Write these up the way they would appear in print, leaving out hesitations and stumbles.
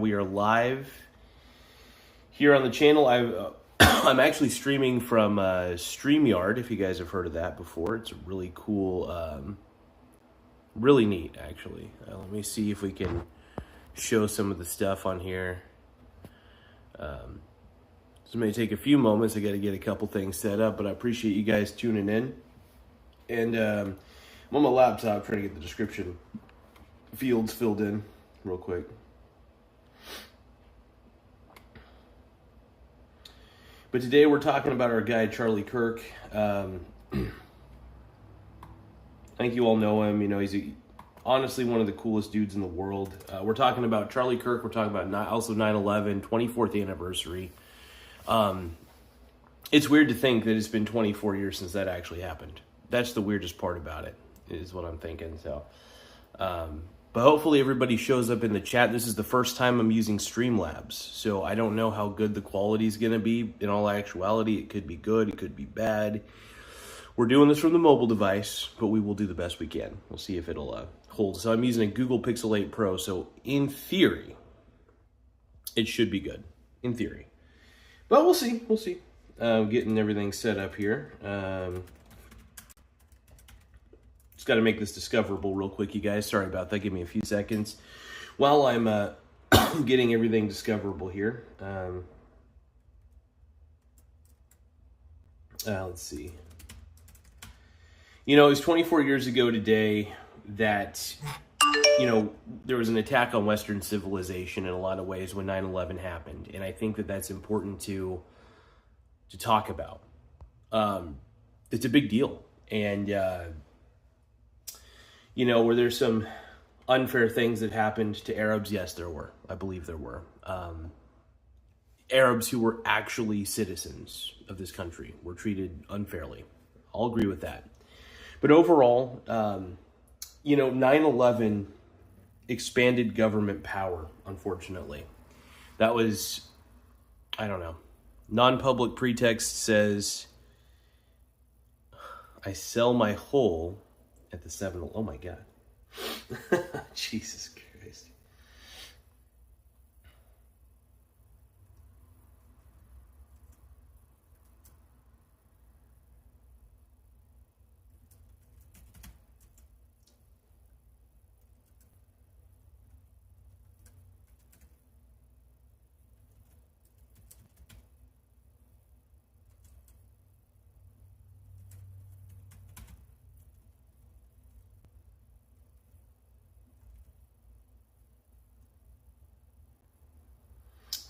We are live here on the channel. I'm actually streaming from StreamYard, if you guys have heard of that before. It's really cool, really neat, actually. Let me see if we can show some of the stuff on here. This may take a few moments. I got to get a couple things set up, but I appreciate you guys tuning in. And I'm on my laptop trying to get the description fields filled in real quick. But today we're talking about our guy, Charlie Kirk. I think you all know him. You know, he's honestly one of the coolest dudes in the world. We're talking about Charlie Kirk. We're talking about also 9/11, 24th anniversary. It's weird to think that it's been 24 years since that actually happened. That's the weirdest part about it, is what I'm thinking. So, but hopefully everybody shows up in the chat. This is the first time I'm using Streamlabs, so I don't know how good the quality is going to be. In all actuality, it could be good, it could be bad. We're doing this from the mobile device, but we will do the best we can. We'll see if it'll hold. So I'm using a Google Pixel 8 Pro, so in theory, it should be good. In theory. But we'll see. We'll see. Getting everything set up here. Just got to make this discoverable real quick, you guys. Sorry about that. Give me a few seconds while I'm getting everything discoverable here. Let's see. You know, it was 24 years ago today that, you know, there was an attack on Western civilization in a lot of ways when 9/11 happened. And I think that that's important to talk about. It's a big deal. And, you know, were there some unfair things that happened to Arabs? Yes, there were. I believe there were. Arabs who were actually citizens of this country were treated unfairly. I'll agree with that. But overall, you know, 9/11 expanded government power, unfortunately. That was, I don't know. Non-public pretext says, I sell my whole at the 7. Oh my God. Jesus Christ.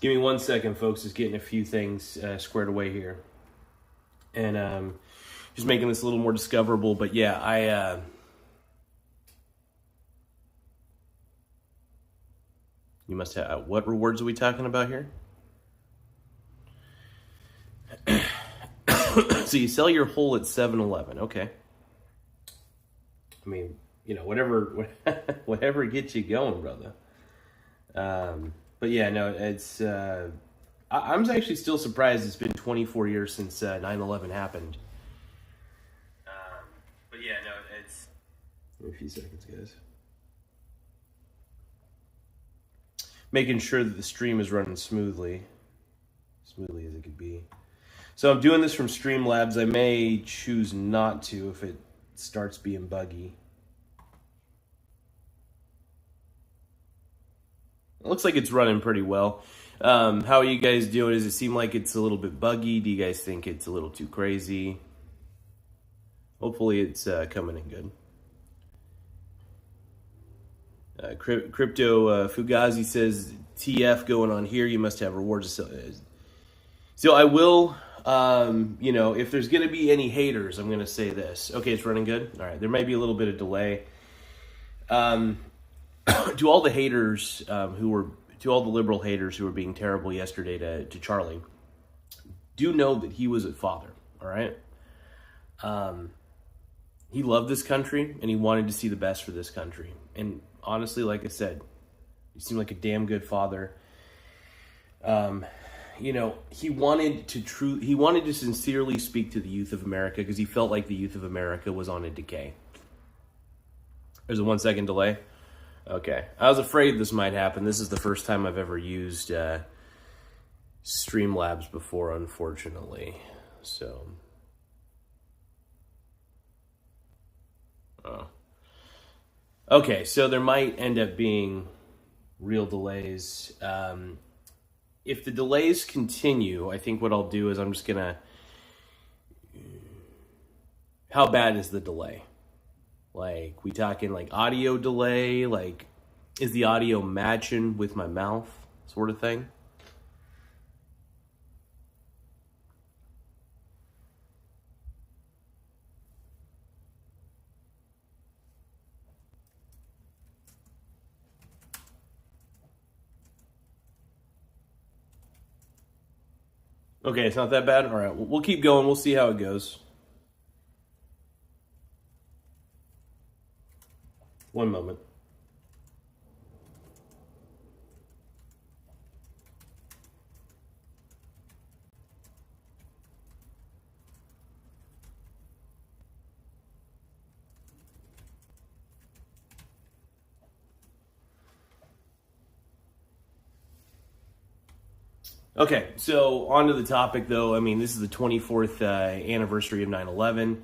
Give me 1 second, folks. Just getting a few things squared away here. And just making this a little more discoverable. But yeah, you must have... what rewards are we talking about here? So you sell your whole at 7-Eleven. Okay. I mean, you know, whatever gets you going, brother. But yeah, no, it's, I'm actually still surprised it's been 24 years since 9/11 happened. But yeah, no, it's... Give me a few seconds, guys. Making sure that the stream is running smoothly as it could be. So I'm doing this from Streamlabs. I may choose not to if it starts being buggy. It looks like it's running pretty well. How are you guys doing? Does it seem like it's a little bit buggy? Do you guys think it's a little too crazy? Hopefully it's coming in good. Crypto Fugazi says, TF going on here. You must have rewards. So I will, you know, if there's going to be any haters, I'm going to say this. Okay, it's running good. All right, there might be a little bit of delay. To all the haters to all the liberal haters who were being terrible yesterday to Charlie, do know that he was a father, all right? He loved this country, and he wanted to see the best for this country. And honestly, like I said, he seemed like a damn good father. You know, he wanted to sincerely speak to the youth of America because he felt like the youth of America was on a decay. There's a 1 second delay. Okay. I was afraid this might happen. This is the first time I've ever used Streamlabs before, unfortunately. So. Oh. Okay, so there might end up being real delays. If the delays continue, I think what I'll do is I'm just going to... How bad is the delay? Like, we talking like audio delay? Like, is the audio matching with my mouth sort of thing? Okay, it's not that bad? All right, we'll keep going. We'll see how it goes. One moment. Okay, so on to the topic, though. I mean, this is the 24th anniversary of 9/11.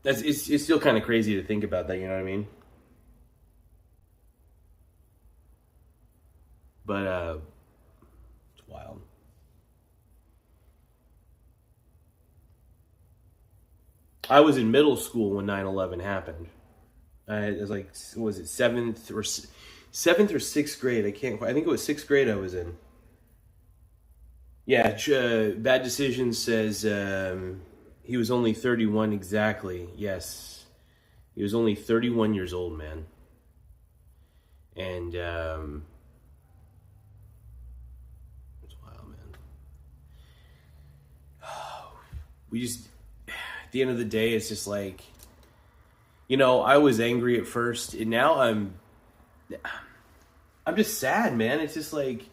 It's still kind of crazy to think about that, you know what I mean? But it's wild. I was in middle school when 9/11 happened. It was like, what was it, seventh or sixth grade? I think it was sixth grade I was in. Yeah, Bad Decision says he was only 31 exactly. Yes, he was only 31 years old, man. And it's wild, man. We just, at the end of the day, it's just like, I was angry at first, and now I'm just sad, man. It's just like,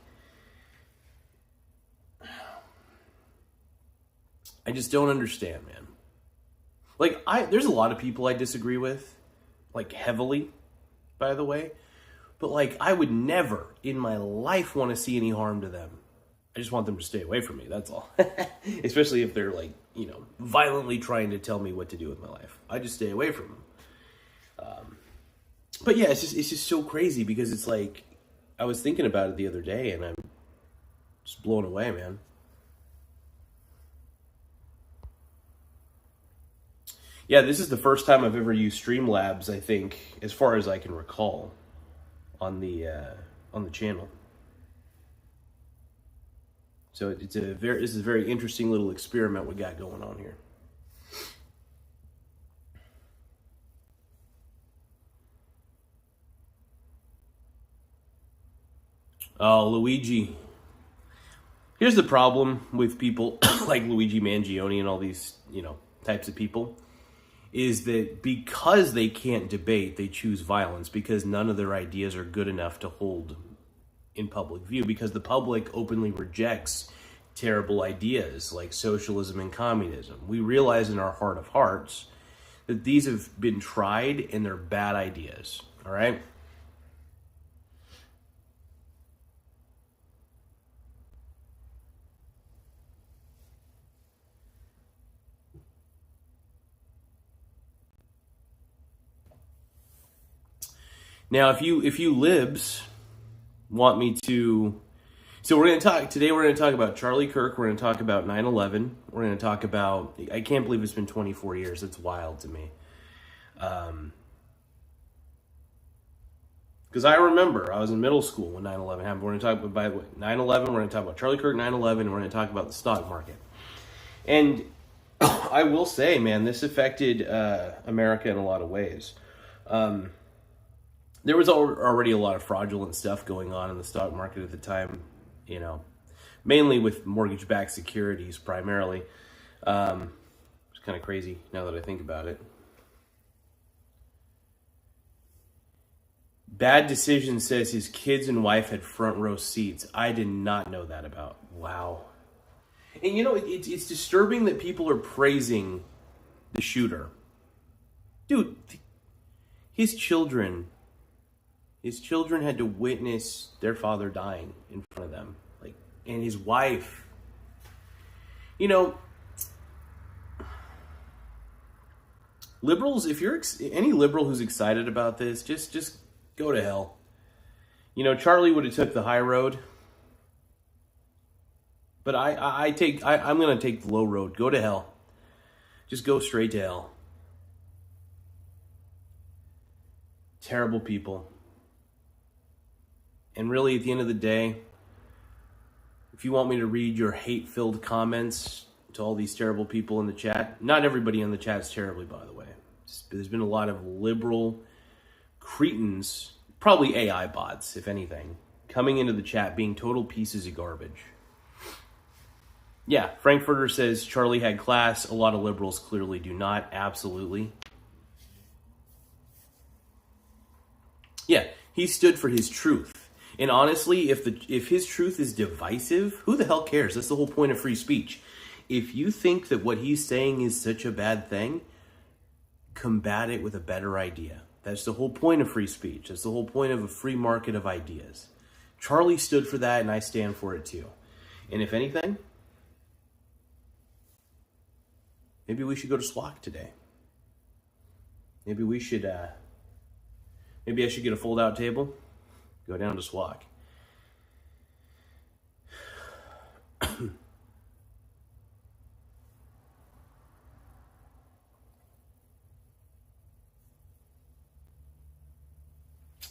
I just don't understand, man. Like, there's a lot of people I disagree with, like, heavily, by the way. But, like, I would never in my life want to see any harm to them. I just want them to stay away from me, that's all. Especially if they're, like, violently trying to tell me what to do with my life. I just stay away from them. But yeah, it's just so crazy because it's like, I was thinking about it the other day and I'm just blown away, man. Yeah, this is the first time I've ever used Streamlabs, I think, as far as I can recall, on the channel. So this is a very interesting little experiment we got going on here. Oh, Luigi. Here's the problem with people like Luigi Mangione and all these, types of people, is that because they can't debate, they choose violence because none of their ideas are good enough to hold in public view, because the public openly rejects terrible ideas like socialism and communism. We realize in our heart of hearts that these have been tried and they're bad ideas, all right? Now, if you libs want me to, so we're going to talk about Charlie Kirk, we're going to talk about 9/11, we're going to talk about, I can't believe it's been 24 years, it's wild to me. Because I remember, I was in middle school when 9/11 happened. We're going to talk about, by the way, 9/11, we're going to talk about Charlie Kirk, 9/11, and we're going to talk about the stock market. And I will say, man, this affected America in a lot of ways. There was already a lot of fraudulent stuff going on in the stock market at the time, mainly with mortgage-backed securities primarily. It's kind of crazy now that I think about it. Bad Decision says his kids and wife had front row seats. I did not know that about. Wow. And it's disturbing that people are praising the shooter. Dude, his children had to witness their father dying in front of them. Like, and his wife. You know, liberals, if you're any liberal who's excited about this, just go to hell. You know, Charlie would have took the high road. But I'm going to take the low road. Go to hell. Just go straight to hell. Terrible people. And really, at the end of the day, if you want me to read your hate-filled comments to all these terrible people in the chat, not everybody in the chat is terribly, by the way. There's been a lot of liberal cretins, probably AI bots, if anything, coming into the chat being total pieces of garbage. Yeah, Frankfurter says Charlie had class. A lot of liberals clearly do not. Absolutely. Yeah, he stood for his truth. And honestly, if his truth is divisive, who the hell cares? That's the whole point of free speech. If you think that what he's saying is such a bad thing, combat it with a better idea. That's the whole point of free speech. That's the whole point of a free market of ideas. Charlie stood for that, and I stand for it too. And if anything, maybe we should go to SWAC today. Maybe we should, maybe I should get a fold-out table, go down to SWAC.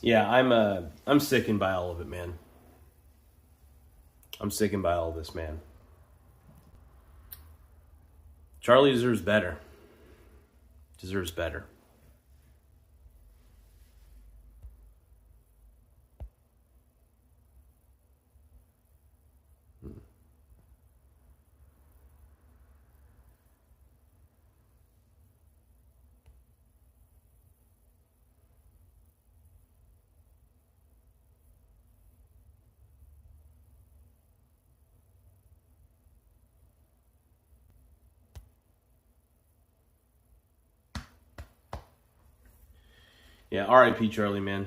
Yeah, I'm sickened by all of it, man. I'm sickened by all of this, man. Charlie deserves better. Deserves better. Yeah, R.I.P. Charlie, man.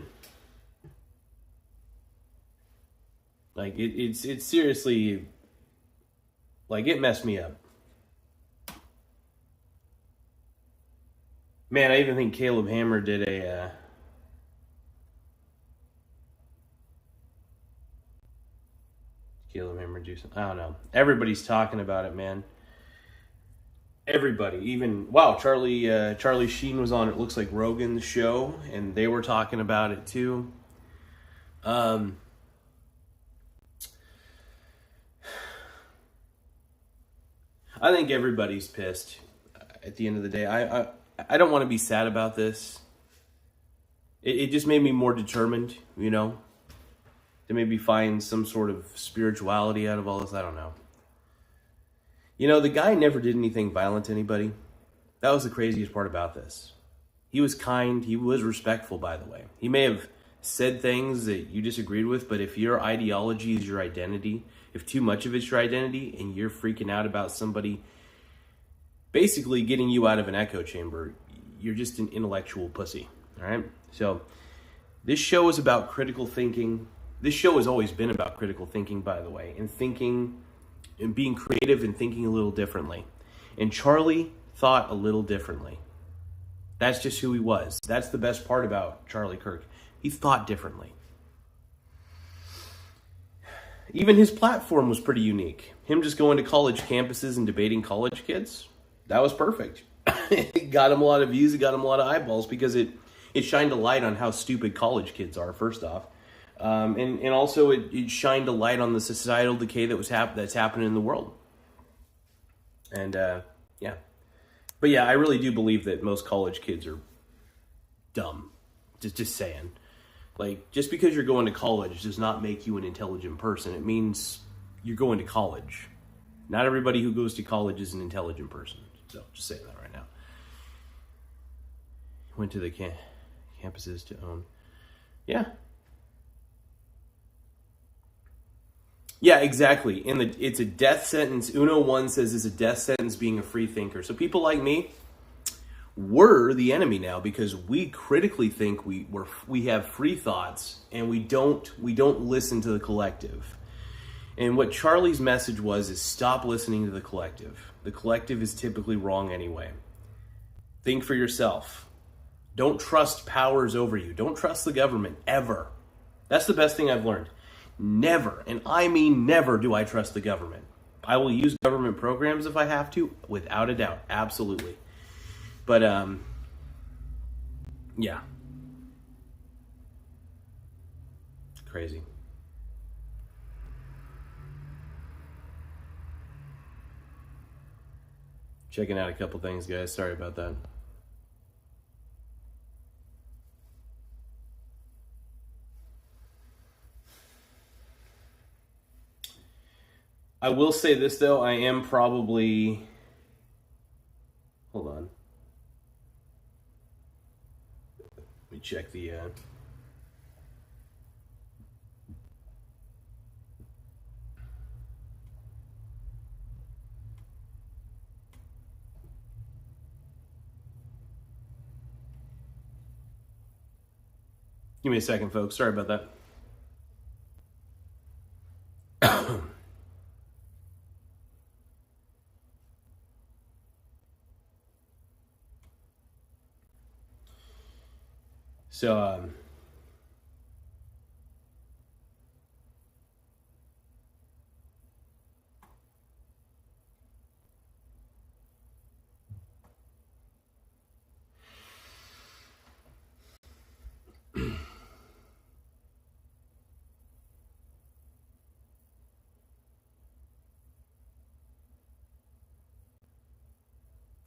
Like, it's seriously, like, it messed me up. Man, I even think Caleb Hammer did a, Caleb Hammer do something. I don't know. Everybody's talking about it, man. Everybody, even, wow, Charlie Sheen was on, it looks like Rogan's show, and they were talking about it too. I think everybody's pissed at the end of the day. I don't want to be sad about this. It just made me more determined, you know, to maybe find some sort of spirituality out of all this. I don't know. You know, the guy never did anything violent to anybody. That was the craziest part about this. He was kind. He was respectful, by the way. He may have said things that you disagreed with, but if your ideology is your identity, if too much of it's your identity, and you're freaking out about somebody basically getting you out of an echo chamber, you're just an intellectual pussy, all right? So this show is about critical thinking. This show has always been about critical thinking, by the way, and thinking and being creative and thinking a little differently. And Charlie thought a little differently. That's just who he was. That's the best part about Charlie Kirk. He thought differently. Even his platform was pretty unique. Him just going to college campuses and debating college kids, that was perfect. It got him a lot of views, it got him a lot of eyeballs because it shined a light on how stupid college kids are, first off. And also it shined a light on the societal decay that's happening in the world. And yeah. But yeah, I really do believe that most college kids are dumb. Just saying. Like, just because you're going to college does not make you an intelligent person. It means you're going to college. Not everybody who goes to college is an intelligent person. So, just saying that right now. Went to the campuses to own. Yeah. Yeah, exactly. It's a death sentence. Uno1 says it's a death sentence being a free thinker. So people like me, we're the enemy now because we critically think we have free thoughts and we don't listen to the collective. And what Charlie's message was is stop listening to the collective. The collective is typically wrong anyway. Think for yourself. Don't trust powers over you. Don't trust the government ever. That's the best thing I've learned. Never, and I mean never, do I trust the government. I will use government programs if I have to, without a doubt, absolutely. But, yeah. Crazy. Checking out a couple things, guys. Sorry about that. I will say this, though. I am probably... Hold on. Let me check the... Give me a second, folks. Sorry about that. So,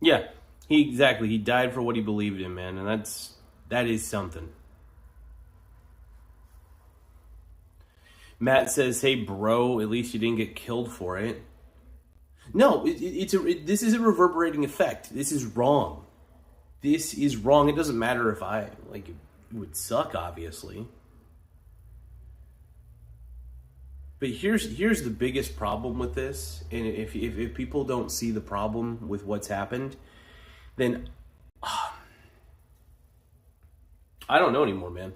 yeah, he died for what he believed in, man, and that is something. Matt says, "Hey, bro, at least you didn't get killed for it." No, this is a reverberating effect. This is wrong. This is wrong. It doesn't matter if it would suck, obviously. But here's the biggest problem with this, and if people don't see the problem with what's happened, then I don't know anymore, man.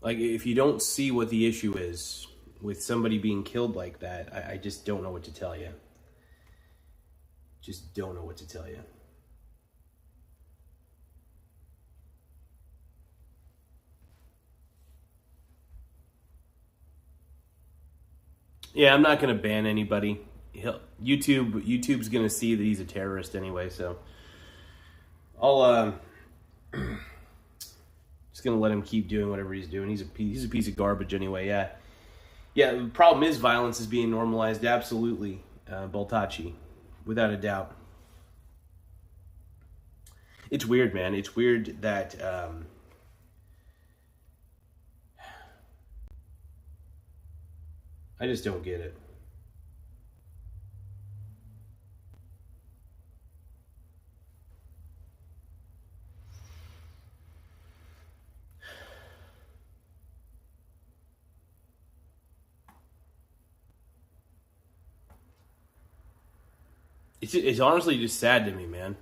Like, if you don't see what the issue is with somebody being killed like that, I just don't know what to tell you. Just don't know what to tell you. Yeah, I'm not going to ban anybody. YouTube's going to see that he's a terrorist anyway, so I'll just going to let him keep doing whatever he's doing. He's a piece of garbage anyway. Yeah. The problem is violence is being normalized. Absolutely, Baltachi, without a doubt. It's weird, man. It's weird that I just don't get it. It's honestly just sad to me, man.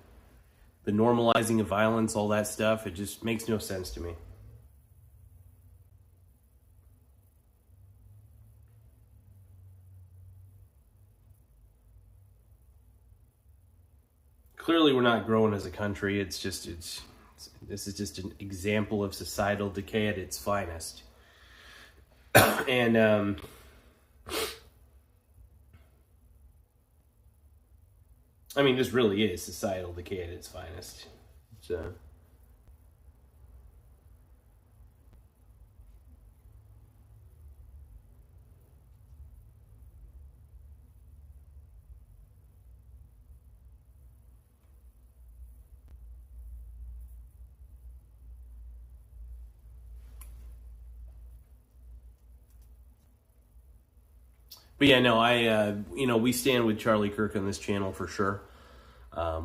The normalizing of violence, all that stuff, it just makes no sense to me. Clearly, we're not growing as a country. This is just an example of societal decay at its finest. And I mean, this really is societal decay at its finest. So. But yeah, no, we stand with Charlie Kirk on this channel for sure. I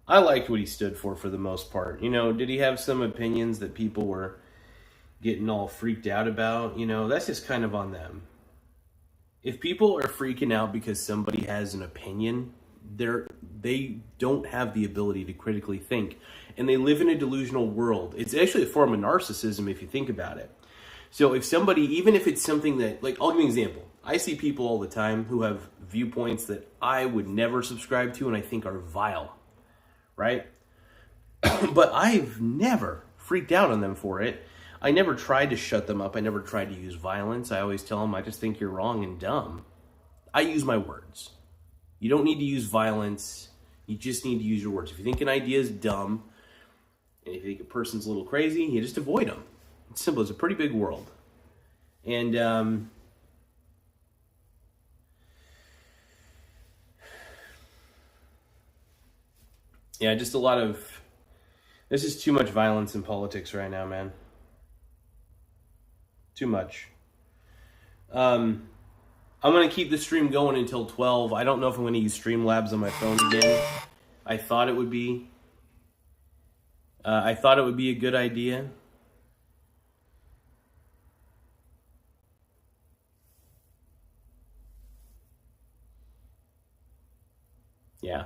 liked what he stood for the most part. Did he have some opinions that people were, getting all freaked out about, that's just kind of on them. If people are freaking out because somebody has an opinion, they don't have the ability to critically think, and they live in a delusional world. It's actually a form of narcissism if you think about it. So if somebody, even if it's something that, like, I'll give you an example. I see people all the time who have viewpoints that I would never subscribe to and I think are vile, right? But I've never freaked out on them for it. I never tried to shut them up. I never tried to use violence. I always tell them, I just think you're wrong and dumb. I use my words. You don't need to use violence. You just need to use your words. If you think an idea is dumb, and if you think a person's a little crazy, you just avoid them. It's simple. It's a pretty big world. And, yeah, just a lot of, there's just too much violence in politics right now, man. Too much. I'm going to keep the stream going until 12. I don't know if I'm going to use Streamlabs on my phone again. I thought it would be a good idea. Yeah.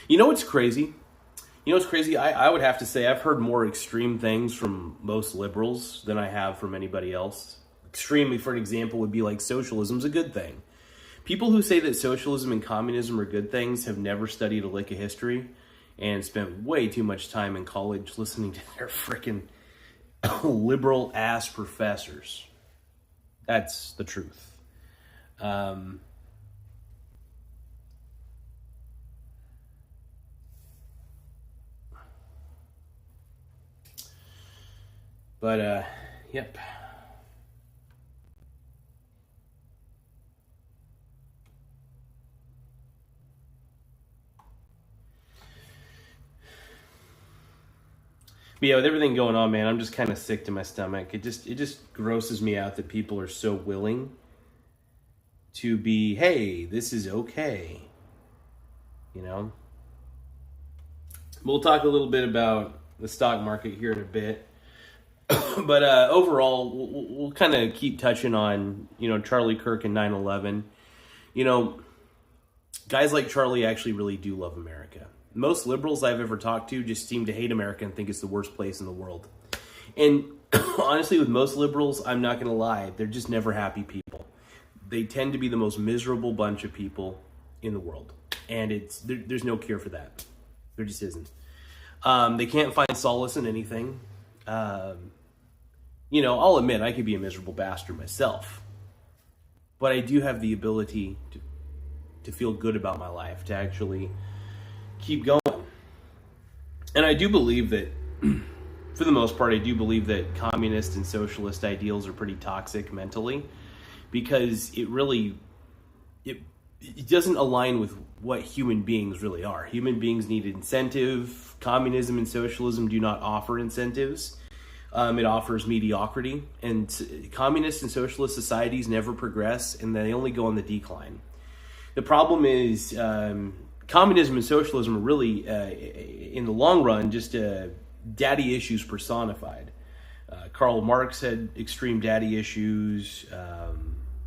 You know what's crazy? I would have to say I've heard more extreme things from most liberals than I have from anybody else. Extremely, for an example, would be like socialism's a good thing. People who say that socialism and communism are good things have never studied a lick of history and spent way too much time in college listening to their freaking liberal-ass professors. That's the truth. But, yep. But yeah, with everything going on, man, I'm just kind of sick to my stomach. It just grosses me out that people are so willing to be, hey, this is okay. We'll talk a little bit about the stock market here in a bit. But overall, we'll kind of keep touching on, Charlie Kirk and 9/11. Guys like Charlie actually really do love America. Most liberals I've ever talked to just seem to hate America and think it's the worst place in the world. And honestly, with most liberals, I'm not going to lie, they're just never happy people. They tend to be the most miserable bunch of people in the world. And there's no cure for that. There just isn't. They can't find solace in anything. I'll admit I could be a miserable bastard myself, but I do have the ability to feel good about my life, to actually keep going. And I do believe that, for the most part, I do believe that communist and socialist ideals are pretty toxic mentally, because it doesn't align with what human beings really are. Human beings need incentive. Communism and socialism do not offer incentives. It offers mediocrity, and communist and socialist societies never progress, and they only go on the decline. The problem is communism and socialism are really, in the long run, just daddy issues personified. Karl Marx had extreme daddy issues,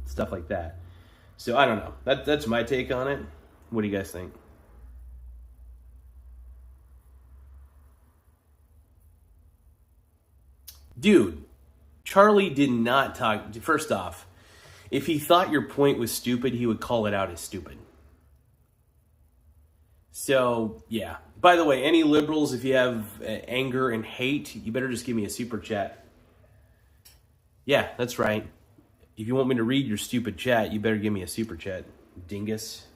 stuff like that. So I don't know. That's my take on it. What do you guys think? Dude, Charlie did not talk. First off, if he thought your point was stupid, he would call it out as stupid. So, yeah. By the way, any liberals, if you have anger and hate, you better just give me a super chat. Yeah, that's right. If you want me to read your stupid chat, you better give me a super chat, dingus.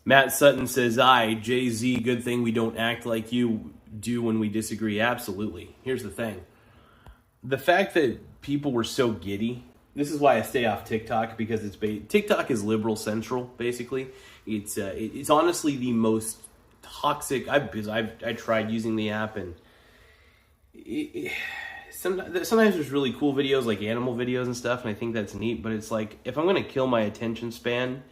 Matt Sutton says, Jay-Z, good thing we don't act like you do when we disagree. Absolutely. Here's the thing. The fact that people were so giddy This is why I stay off TikTok, because TikTok is liberal central, basically. It's honestly the most toxic. I tried using the app, and sometimes there's really cool videos, like animal videos and stuff, and I think that's neat. But it's like, if I'm going to kill my attention span,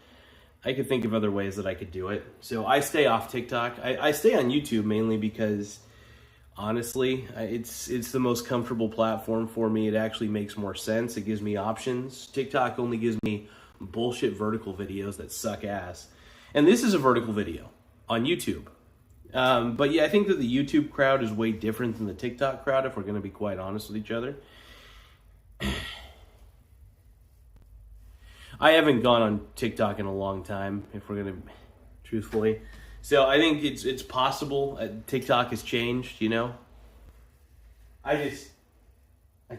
I could think of other ways that I could do it. So I stay off TikTok. I stay on YouTube mainly because, honestly, it's the most comfortable platform for me. It actually makes more sense. It gives me options. TikTok only gives me bullshit vertical videos that suck ass. And this is a vertical video on YouTube. But yeah, I think that the YouTube crowd is way different than the TikTok crowd, if we're going to be quite honest with each other. I haven't gone on TikTok in a long time, if we're going to, truthfully. So I think it's possible TikTok has changed, you know? I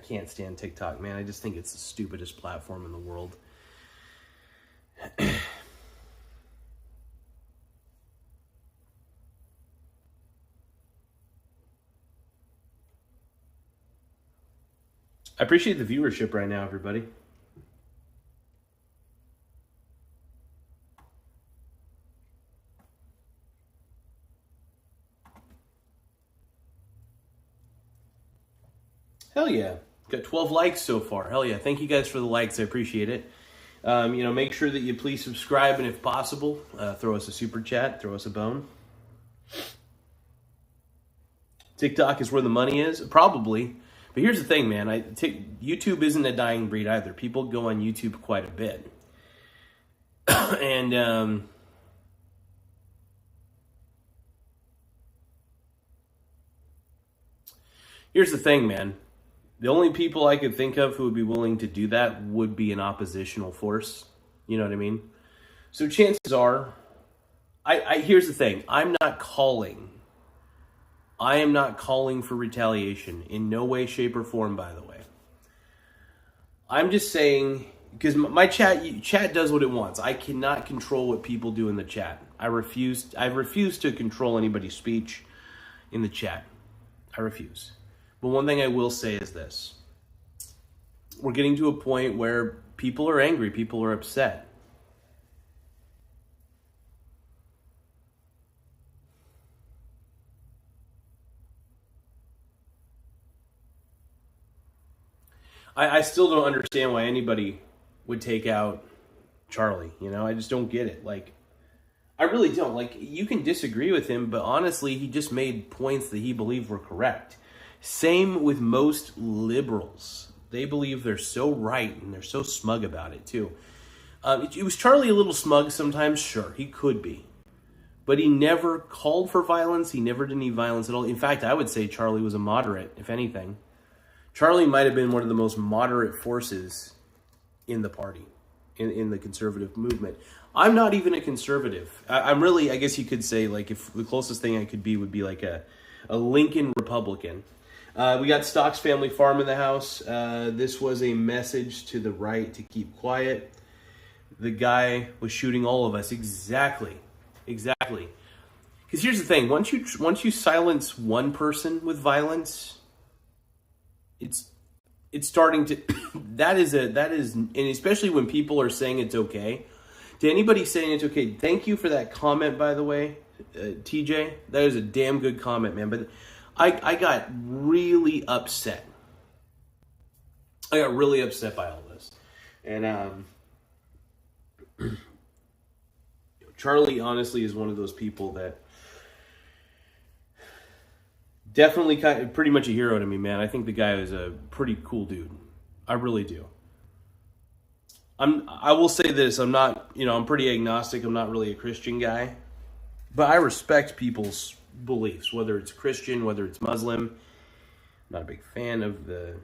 can't stand TikTok, man. I just think it's the stupidest platform in the world. I appreciate the viewership right now, everybody. Hell yeah. Got 12 likes so far. Hell yeah. Thank you guys for the likes. I appreciate it. Make sure that you please subscribe, and if possible, throw us a super chat, throw us a bone. TikTok is where the money is? Probably. But here's the thing, man. YouTube isn't a dying breed either. People go on YouTube quite a bit. And here's the thing, man. The only people I could think of who would be willing to do that would be an oppositional force. You know what I mean? So chances are, here's the thing. I am not calling for retaliation in no way, shape, or form, by the way. I'm just saying, because my chat does what it wants. I cannot control what people do in the chat. I refuse to control anybody's speech in the chat. I refuse. But one thing I will say is this. We're getting to a point where people are angry, people are upset. I still don't understand why anybody would take out Charlie, you know? I just don't get it. Like, I really don't. Like, you can disagree with him, but honestly, he just made points that he believed were correct. Same with most liberals. They believe they're so right, and they're so smug about it, too. Was Charlie a little smug sometimes? Sure, he could be. But he never called for violence. He never did any violence at all. In fact, I would say Charlie was a moderate, if anything. Charlie might have been one of the most moderate forces in the party, in the conservative movement. I'm not even a conservative. I'm really, I guess you could say, like, if the closest thing I could be would be like a Lincoln Republican. We got Stocks Family Farm in the house. This was a message to the right to keep quiet. The guy was shooting all of us. Exactly. Because here's the thing: once you silence one person with violence, it's starting to. that is, and especially when people are saying it's okay. To anybody saying it's okay, thank you for that comment, by the way, TJ. That is a damn good comment, man. But I got really upset. I got really upset by all this. And Charlie, honestly, is one of those people that definitely pretty much a hero to me, man. I think the guy is a pretty cool dude. I really do. I will say this, I'm not, I'm pretty agnostic. I'm not really a Christian guy. But I respect people's beliefs, whether it's Christian, whether it's Muslim. I'm not a big fan of the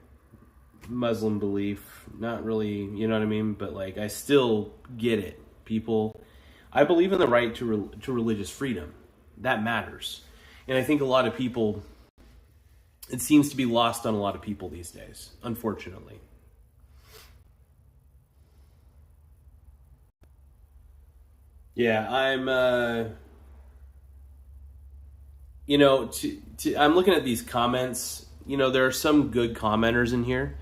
Muslim belief. Not really, you know what I mean? But like, I still get it. People, I believe in the right to religious freedom. That matters. And I think a lot of people, it seems to be lost on a lot of people these days, unfortunately. Yeah, I'm, I'm looking at these comments. There are some good commenters in here,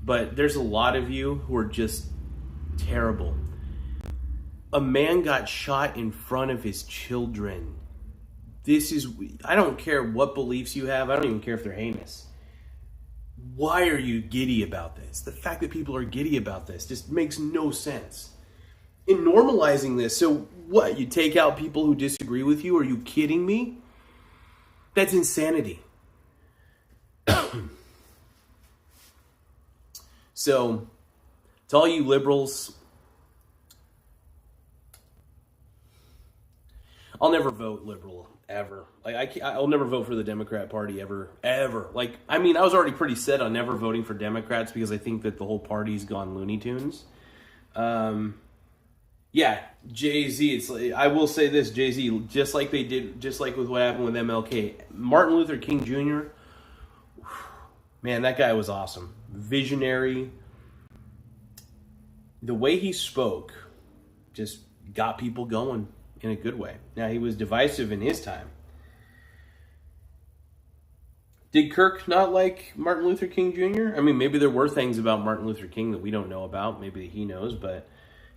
but there's a lot of you who are just terrible. A man got shot in front of his children. I don't care what beliefs you have. I don't even care if they're heinous. Why are you giddy about this? The fact that people are giddy about this just makes no sense. In normalizing this, so what? You take out people who disagree with you? Are you kidding me? That's insanity. So, to all you liberals, I'll never vote liberal, ever. Like, I'll never vote for the Democrat Party, ever. Like, I mean, I was already pretty set on never voting for Democrats because I think that the whole party's gone Looney Tunes. Yeah, Jay-Z, I will say this, Jay-Z, just like with what happened with MLK, Martin Luther King Jr., man, that guy was awesome. Visionary. The way he spoke just got people going in a good way. Now, he was divisive in his time. Did Kirk not like Martin Luther King Jr.? I mean, maybe there were things about Martin Luther King that we don't know about. Maybe he knows, but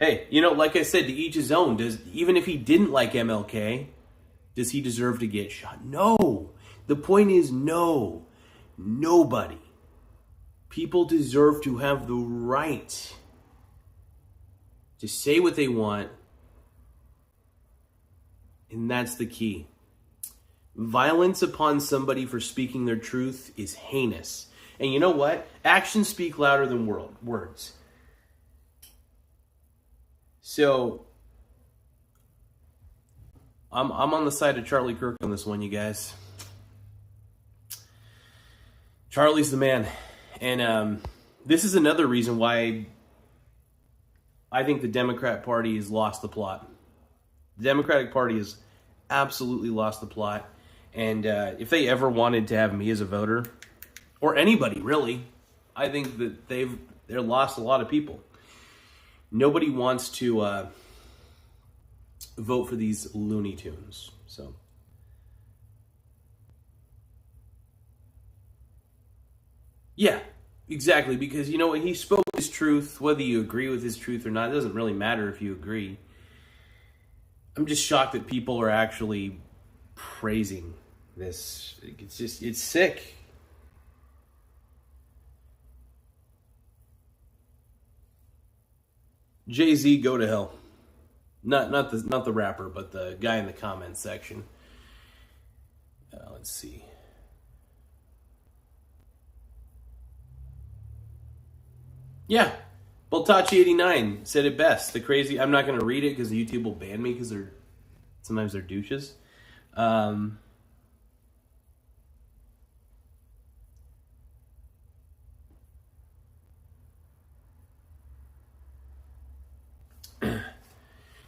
hey, like I said, to each his own. Even if he didn't like MLK, does he deserve to get shot? No. The point is, no. Nobody. People deserve to have the right to say what they want, and that's the key. Violence upon somebody for speaking their truth is heinous. And you know what? Actions speak louder than words. So, I'm on the side of Charlie Kirk on this one, you guys. Charlie's the man. And this is another reason why I think the Democrat Party has lost the plot. The Democratic Party has absolutely lost the plot. And if they ever wanted to have me as a voter, or anybody really, I think that they've lost a lot of people. Nobody wants to vote for these Looney Tunes. So, yeah, exactly. Because you know what? He spoke his truth. Whether you agree with his truth or not, it doesn't really matter if you agree. I'm just shocked that people are actually praising this. It's sick. Jay-Z, go to hell. Not the rapper, but the guy in the comments section. Let's see. Yeah, Baltachi89 said it best. The crazy. I'm not going to read it because YouTube will ban me because sometimes they're douches.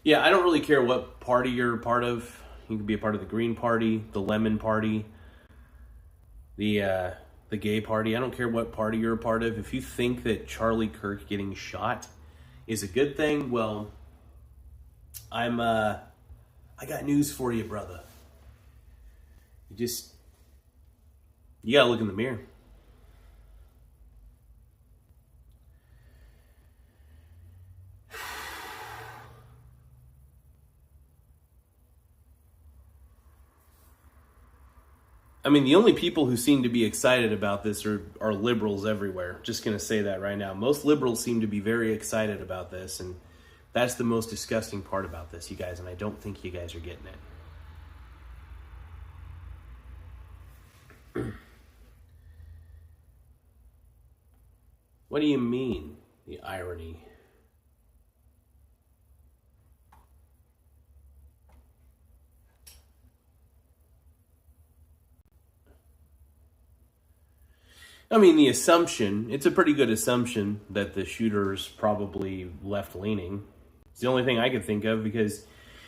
Yeah, I don't really care what party you're a part of. You can be a part of the Green Party, the Lemon Party, the Gay Party. I don't care what party you're a part of. If you think that Charlie Kirk getting shot is a good thing, well, I got news for you, brother. You gotta look in the mirror. I mean, the only people who seem to be excited about this are liberals everywhere. Just going to say that right now. Most liberals seem to be very excited about this, and that's the most disgusting part about this, you guys, and I don't think you guys are getting it. What do you mean, the irony? I mean, the assumption, it's a pretty good assumption that the shooter's probably left-leaning. It's the only thing I could think of, because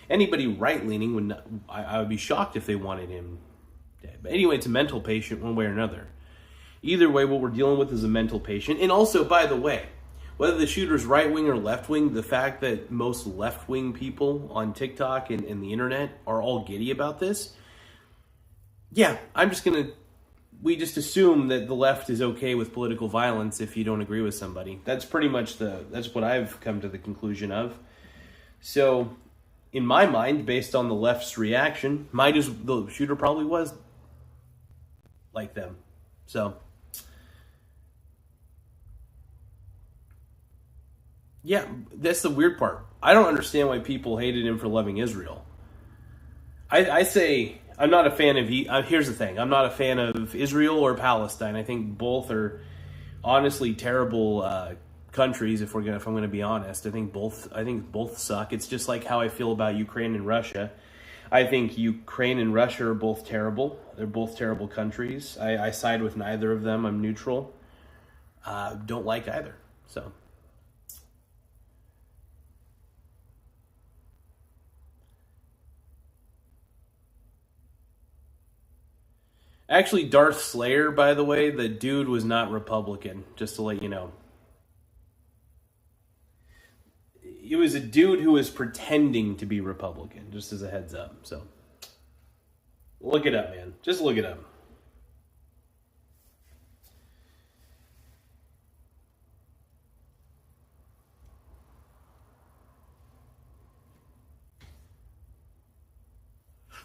anybody right-leaning would not, I would be shocked if they wanted him dead. But anyway, it's a mental patient one way or another. Either way, what we're dealing with is a mental patient. And also, by the way, whether the shooter's right-wing or left-wing, the fact that most left-wing people on TikTok and the internet are all giddy about this, yeah, I'm just going to we just assume that the left is okay with political violence if you don't agree with somebody. That's pretty much that's what I've come to the conclusion of. So, in my mind, based on the left's reaction, the shooter probably was like them. So, yeah, that's the weird part. I don't understand why people hated him for loving Israel. I say I'm not a fan of. Here's the thing: I'm not a fan of Israel or Palestine. I think both are honestly terrible countries. If I'm going to be honest, I think both suck. It's just like how I feel about Ukraine and Russia. I think Ukraine and Russia are both terrible. They're both terrible countries. I side with neither of them. I'm neutral. Don't like either. So. Actually, Darth Slayer, by the way, the dude was not Republican, just to let you know. He was a dude who was pretending to be Republican, just as a heads up. So, look it up, man. Just look it up.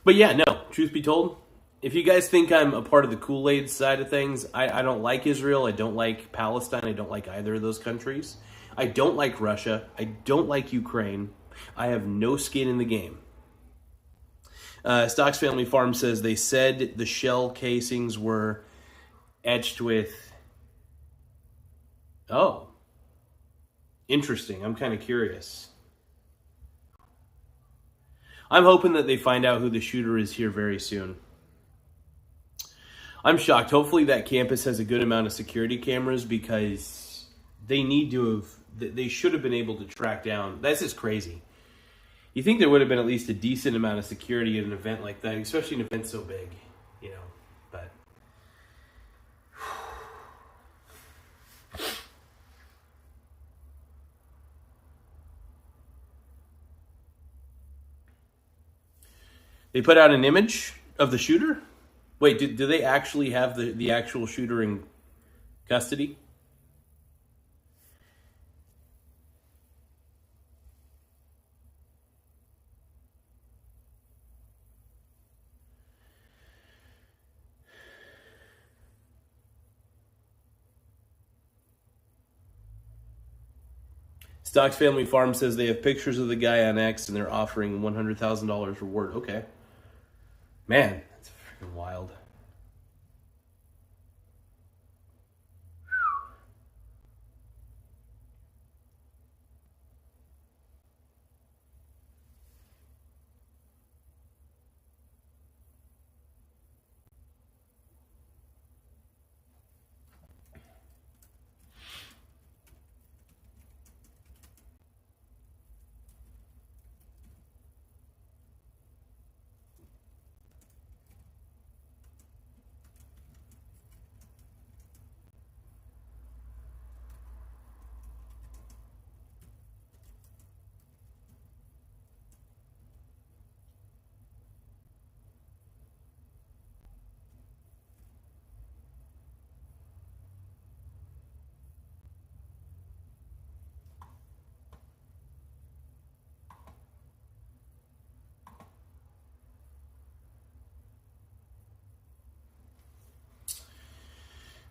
But yeah, no, truth be told, if you guys think I'm a part of the Kool-Aid side of things, I don't like Israel, I don't like Palestine, I don't like either of those countries. I don't like Russia, I don't like Ukraine. I have no skin in the game. Stocks Family Farm says they said the shell casings were etched with... Oh. Interesting, I'm kind of curious. I'm hoping that they find out who the shooter is here very soon. I'm shocked. Hopefully that campus has a good amount of security cameras because they should have been able to track down. That's just crazy. You think there would have been at least a decent amount of security at an event like that, especially an event so big, but. They put out an image of the shooter? Wait, do they actually have the actual shooter in custody? Stocks Family Farm says they have pictures of the guy on X and they're offering $100,000 reward. Okay. Man, that's freaking wild.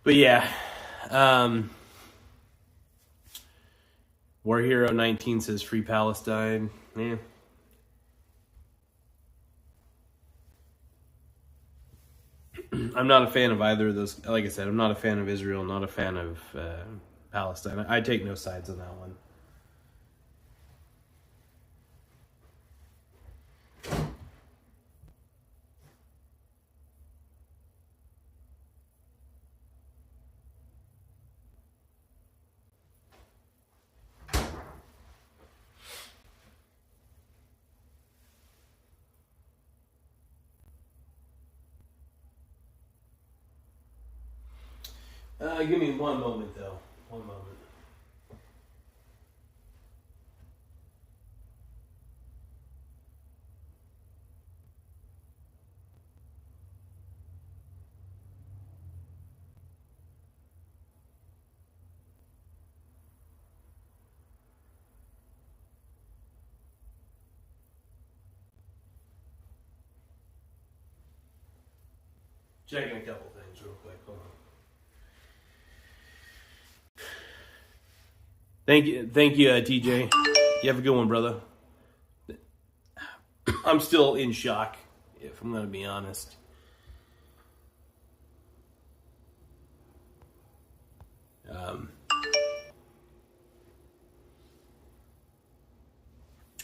But yeah, War Hero 19 says free Palestine. Yeah. I'm not a fan of either of those. Like I said, I'm not a fan of Israel, not a fan of Palestine. I take no sides on that one. Give me one moment, though. One moment. Checking a couple things real quick. Hold on. Thank you, TJ. You have a good one, brother. I'm still in shock, if I'm going to be honest.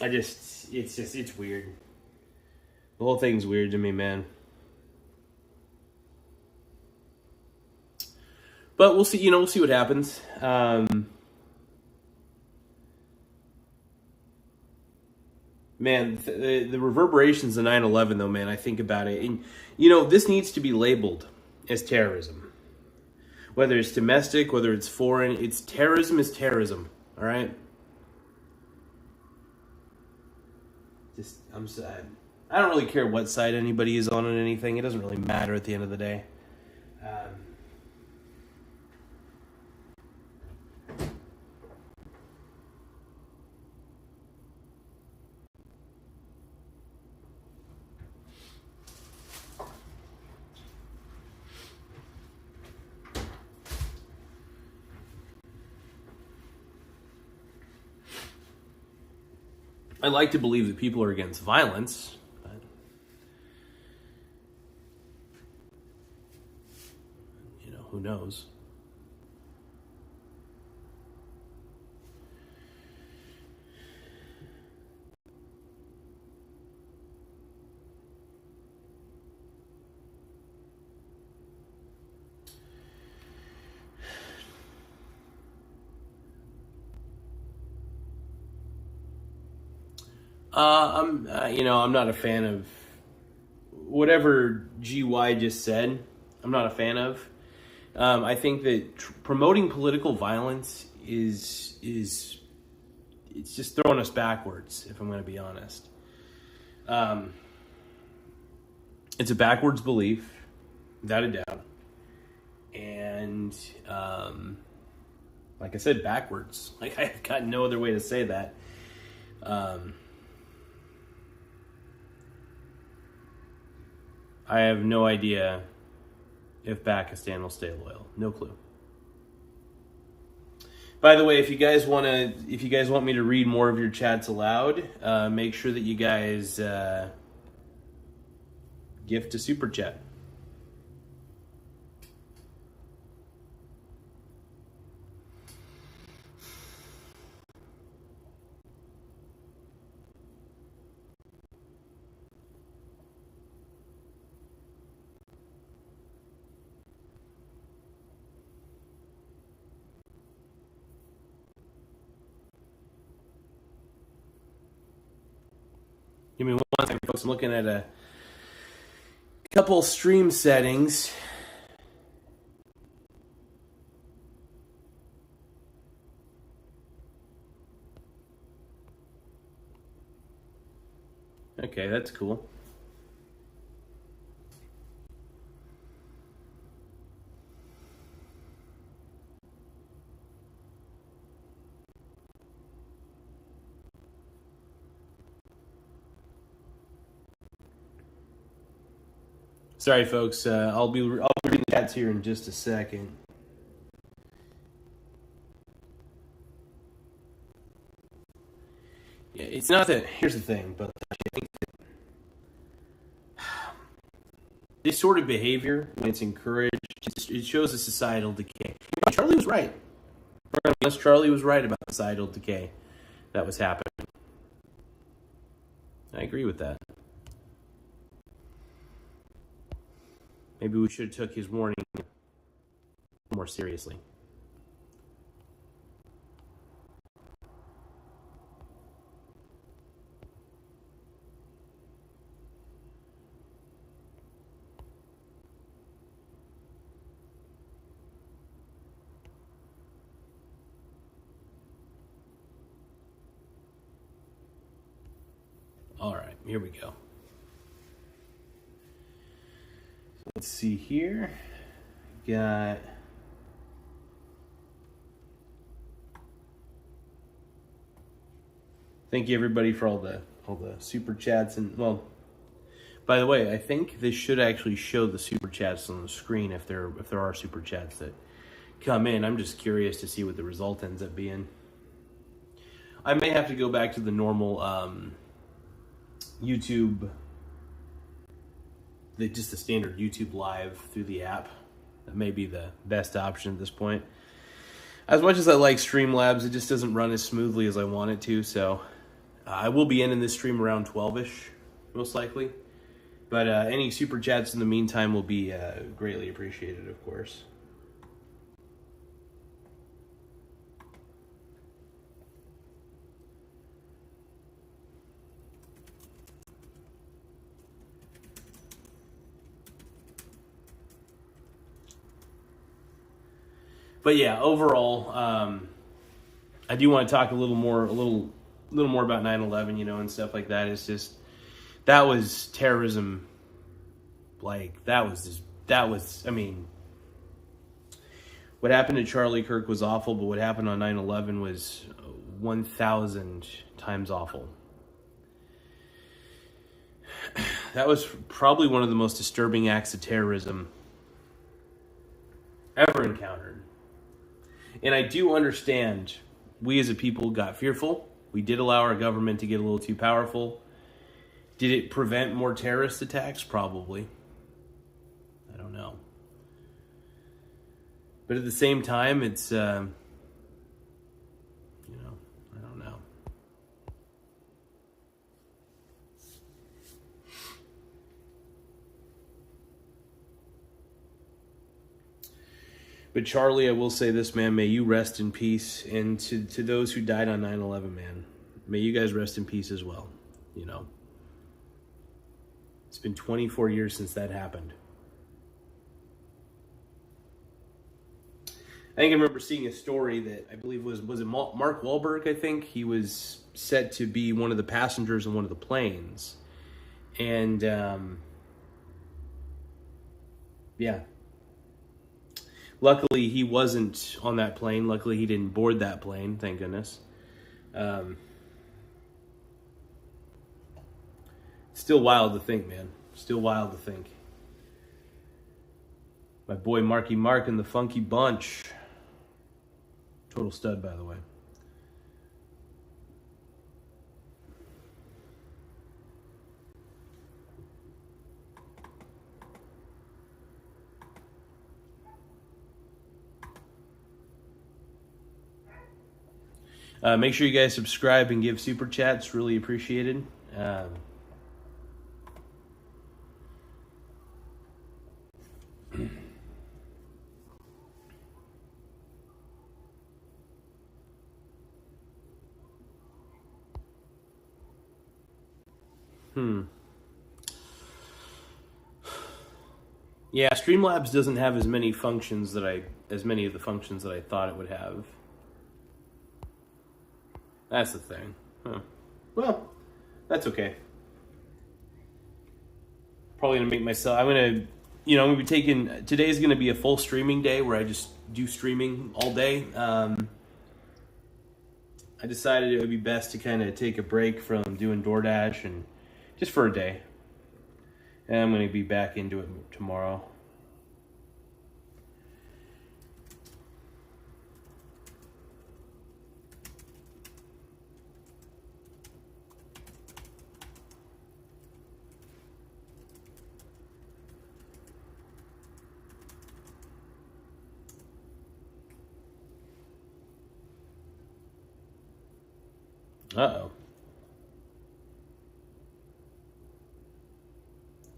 It's weird. The whole thing's weird to me, man. But we'll see, we'll see what happens. Man, the reverberations of 9/11, though, man, I think about it. And, this needs to be labeled as terrorism. Whether it's domestic, whether it's foreign, terrorism is terrorism, all right? I'm sad. I don't really care what side anybody is on anything. It doesn't really matter at the end of the day. I like to believe that people are against violence, but who knows? I'm not a fan of whatever GY just said. I'm not a fan of. I think that promoting political violence is it's just throwing us backwards, if I'm going to be honest. It's a backwards belief, without a doubt. And like I said, backwards. Like, I've got no other way to say that. I have no idea if Pakistan will stay loyal. No clue. By the way, if you guys want me to read more of your chats aloud, make sure that you guys gift a super chat. Give me one second, folks. I'm looking at a couple stream settings. Okay, that's cool. Sorry, folks. I'll be reading the chats here in just a second. Yeah, it's not that. Here's the thing, but I think that this sort of behavior, when it's encouraged, it shows a societal decay. Charlie was right. Charlie was right about societal decay that was happening. I agree with that. Maybe we should have took his warning more seriously. All right, here we go. Let's see here. Got thank you everybody for all the super chats, and well, By the way, I think this should actually show the super chats on the screen if there are super chats that come in. I'm just curious to see what the result ends up being. I may have to go back to the normal YouTube, just the standard YouTube live through the app. That may be the best option at this point. As much as I like Streamlabs, it just doesn't run as smoothly as I want it to. So I will be ending this stream around 12-ish, most likely. But any super chats in the meantime will be greatly appreciated, of course. But yeah, overall, I do want to talk a little more about 9/11, and stuff like that. It's just, that was terrorism. Like, I mean, what happened to Charlie Kirk was awful, but what happened on 9/11 was 1,000 times awful. That was probably one of the most disturbing acts of terrorism ever encountered. And I do understand we as a people got fearful. We did allow our government to get a little too powerful. Did it prevent more terrorist attacks? Probably. I don't know. But at the same time, it's, I don't know. But Charlie, I will say this, man, may you rest in peace. And to those who died on 9/11, man, may you guys rest in peace as well. It's been 24 years since that happened. I think I remember seeing a story that I believe was it Mark Wahlberg, I think? He was set to be one of the passengers on one of the planes. And, yeah. Luckily, he wasn't on that plane. Luckily, he didn't board that plane, thank goodness. Still wild to think, man. Still wild to think. My boy Marky Mark and the Funky Bunch. Total stud, by the way. Make sure you guys subscribe and give super chats. Really appreciated. Yeah, Streamlabs doesn't have as many functions as many of the functions that I thought it would have. That's the thing. Huh. Well, that's okay. Probably gonna make myself. I'm gonna be taking. Today's gonna be a full streaming day where I just do streaming all day. I decided it would be best to kind of take a break from doing DoorDash and just for a day. And I'm gonna be back into it tomorrow. Uh-oh.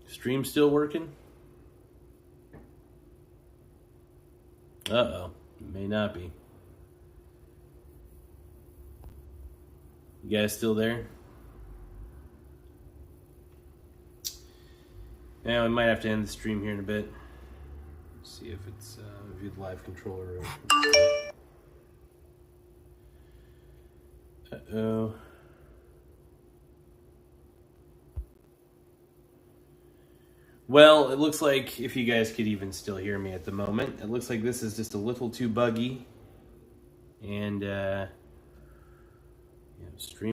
Stream still working? Uh-oh. May not be. You guys still there? Yeah, we might have to end the stream here in a bit. Let's see if it's view the live controller. Uh-oh. Well, it looks like, if you guys could even still hear me at the moment, it looks like this is just a little too buggy. And, stream.